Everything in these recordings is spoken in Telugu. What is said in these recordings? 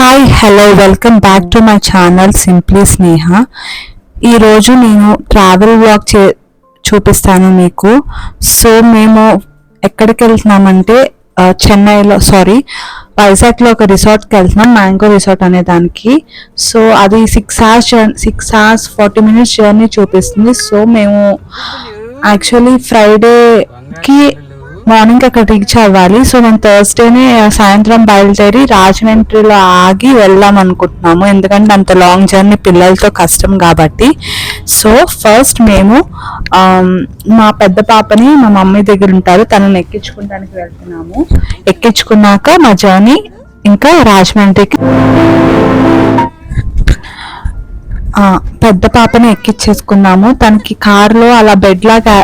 Hi hello welcome back to my channel simply Sneha. ఈరోజు నేను ట్రావెల్ వ్లాగ్ చూపిస్తాను మీకు. సో మేము ఎక్కడికి వెళ్తున్నామంటే చెన్నైలో వైజాగ్లో ఒక రిసార్ట్కి వెళ్తున్నాం, మ్యాంగో రిసార్ట్ అనే దానికి. సో అది 6 hours 40 minutes జర్నీ చూపిస్తుంది. సో మేము యాక్చువల్లీ ఫ్రైడేకి మార్నింగ్ అక్కడ రీచ్ అవ్వాలి. సో మేము థర్స్డేనే సాయంత్రం బయలుదేరి రాజమండ్రిలో ఆగి వెళ్దాం అనుకుంటున్నాము, ఎందుకంటే అంత లాంగ్ జర్నీ పిల్లలతో కష్టం కాబట్టి. సో ఫస్ట్ మేము మా పెద్ద పాపని మా మమ్మీ దగ్గర ఉంటారు, తనని ఎక్కించుకోవడానికి వెళ్తున్నాము. ఎక్కించుకున్నాక మా జర్నీ ఇంకా రాజమండ్రికి. పెద్ద పాపని ఎక్కించేసుకున్నాము. తనకి కార్లో అలా బెడ్ లాగా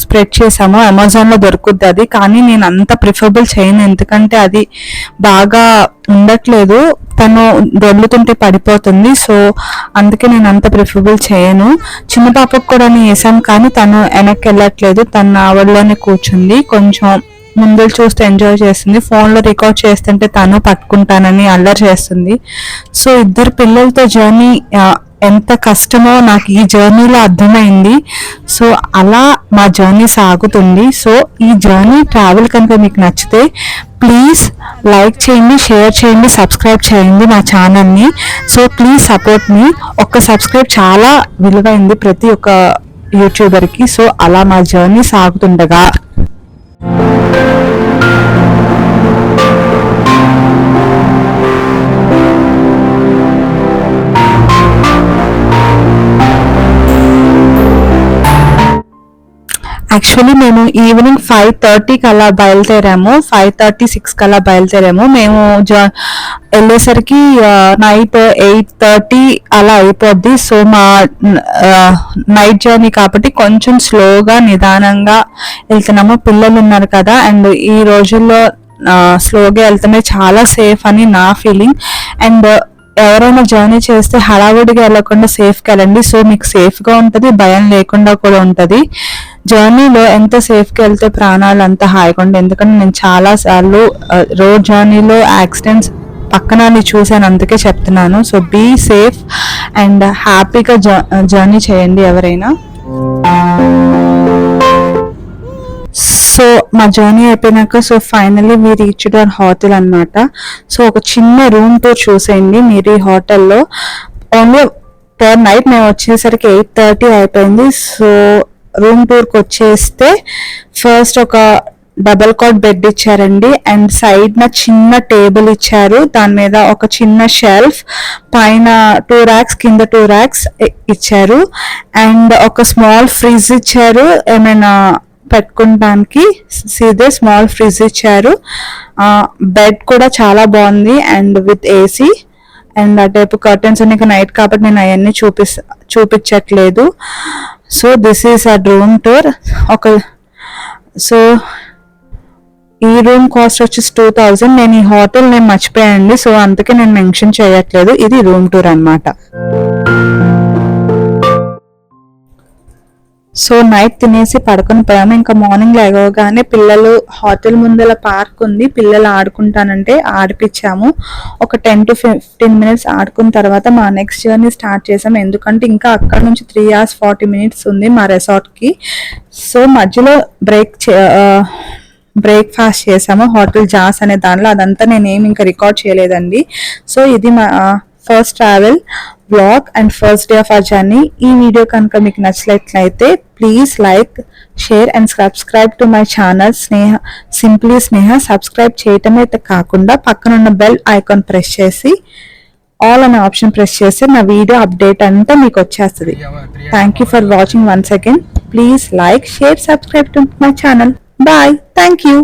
స్ప్రెడ్ చేసాము, అమెజాన్లో దొరుకుద్ది అది, కానీ నేను అంత ప్రిఫరబుల్ చేయను, ఎందుకంటే అది బాగా ఉండట్లేదు, తను దొర్లుతుంటే పడిపోతుంది. సో అందుకే నేను అంత ప్రిఫరబుల్ చేయను. చిన్న పాపకు కూడా నేను వేసాను, కానీ తను వెనక్కి వెళ్ళట్లేదు, తను ఆవిడలోనే కూర్చుంది. కొంచెం ముందు చూస్తే ఎంజాయ్ చేస్తుంది, ఫోన్లో రికార్డ్ చేస్తుంటే తను పట్టుకుంటానని అల్లరి చేస్తుంది. సో ఇద్దరు పిల్లలతో జర్నీ ఎంత కష్టమో నాకు ఈ జర్నీలో అర్థమైంది. సో అలా మా జర్నీ సాగుతుంది. సో ఈ జర్నీ ట్రావెల్ కనుక మీకు నచ్చితే ప్లీజ్ లైక్ చేయండి, షేర్ చేయండి, సబ్స్క్రైబ్ చేయండి నా ఛానల్ని. సో ప్లీజ్ సపోర్ట్ మీ. ఒక్క సబ్స్క్రైబ్ చాలా విలువైంది ప్రతి ఒక్క యూట్యూబర్కి. సో అలా మా జర్నీ సాగుతుండగా యాక్చువల్లీ మేము ఈవినింగ్ 5:30కి అలా బయలుదేరాము, 5:30-6కి అలా బయలుదేరాము. మేము వెళ్ళేసరికి నైట్ 8:30 అలా అయిపోద్ది. సో మా నైట్ జర్నీ కాబట్టి కొంచెం స్లోగా నిదానంగా వెళ్తున్నాము, పిల్లలు ఉన్నారు కదా, అండ్ ఈ రోజుల్లో స్లోగా వెళ్తేనే చాలా సేఫ్ అని నా ఫీలింగ్. అండ్ ఎవరైనా జర్నీ చేస్తే హడావుడిగా వెళ్ళకుండా సేఫ్గా వెళ్ళండి. సో మీకు సేఫ్గా ఉంటుంది, భయం లేకుండా కూడా ఉంటుంది. జర్నీలో ఎంత సేఫ్గా వెళ్తే ప్రాణాలు అంత హాయిగా ఉంటుంది, ఎందుకంటే నేను చాలాసార్లు రోడ్ జర్నీలో యాక్సిడెంట్స్ పక్కన చూశాను, అందుకే చెప్తున్నాను. సో బీ సేఫ్ అండ్ హ్యాపీగా జర్నీ చేయండి ఎవరైనా. సో మా జర్నీ అయిపోయినాక so finally we reached hour hotel అనమాట. సో ఒక చిన్న రూమ్ టూర్ చూసేయండి మీరు ఈ హోటల్లో. ఓన్లీ పర్ నైట్ మేము వచ్చేసరికి 8:30 అయిపోయింది. సో రూమ్ టూర్కి వచ్చేస్తే ఫస్ట్ ఒక డబల్ కాట్ బెడ్ ఇచ్చారండి, అండ్ సైడ్ నా చిన్న టేబుల్ ఇచ్చారు, దాని మీద ఒక చిన్న షెల్ఫ్, పైన 2 racks కింద 2 racks ఇచ్చారు, అండ్ ఒక స్మాల్ ఫ్రిడ్జ్ ఇచ్చారు ఏమైనా పెట్టుకోవడానికి. సీదే స్మాల్ ఫ్రిడ్జ్ ఇచ్చారు. బెడ్ కూడా చాలా బాగుంది అండ్ విత్ ఏసీ, అండ్ ఆ టైపు కర్టన్స్ ఉన్నాయి. నైట్ కాబట్టి నేను అవన్నీ చూపించట్లేదు. సో దిస్ ఈస్ ఆ రూమ్ టూర్. సో ఈ రూమ్ కాస్ట్ వచ్చేసి 2000. నేను ఈ హోటల్ నేను మర్చిపోయానండి, సో అందుకే నేను మెన్షన్ చేయట్లేదు. ఇది రూమ్ టూర్ అన్నమాట. సో నైట్ తినేసి పడుకొని పోయాము. ఇంకా మార్నింగ్ లేవగానే పిల్లలు హోటల్ ముందర పార్క్ ఉంది, పిల్లలు ఆడుకుంటానంటే ఆడిపించాము. ఒక 10 to 15 minutes ఆడుకున్న తర్వాత మా నెక్స్ట్ జర్నీ స్టార్ట్ చేసాము, ఎందుకంటే ఇంకా అక్కడ నుంచి 3 hours 40 minutes ఉంది మా రిసార్ట్కి. సో మధ్యలో బ్రేక్ఫాస్ట్ చేసాము హోటల్ జాస్ అనే దానిలో. అదంతా నేనేమి ఇంకా రికార్డ్ చేయలేదండి. సో ఇది మా first travel vlog and first day of our journey. ఈ వీడియో కనుక మీకు నచ్చినట్లయితే please like, share and subscribe to my channel simply Sneha. Subscribe చేయటమే కాకుండా పక్కనున్న బెల్ ఐకాన్ ప్రెస్ చేసి ఆల్ అనే ఆప్షన్ ప్రెస్ చేస్తే నా వీడియో అప్డేట్ అంతా మీకు వచ్చేస్తుంది. Thank you for watching once again. Please like, share, subscribe to my channel. Bye. Thank you.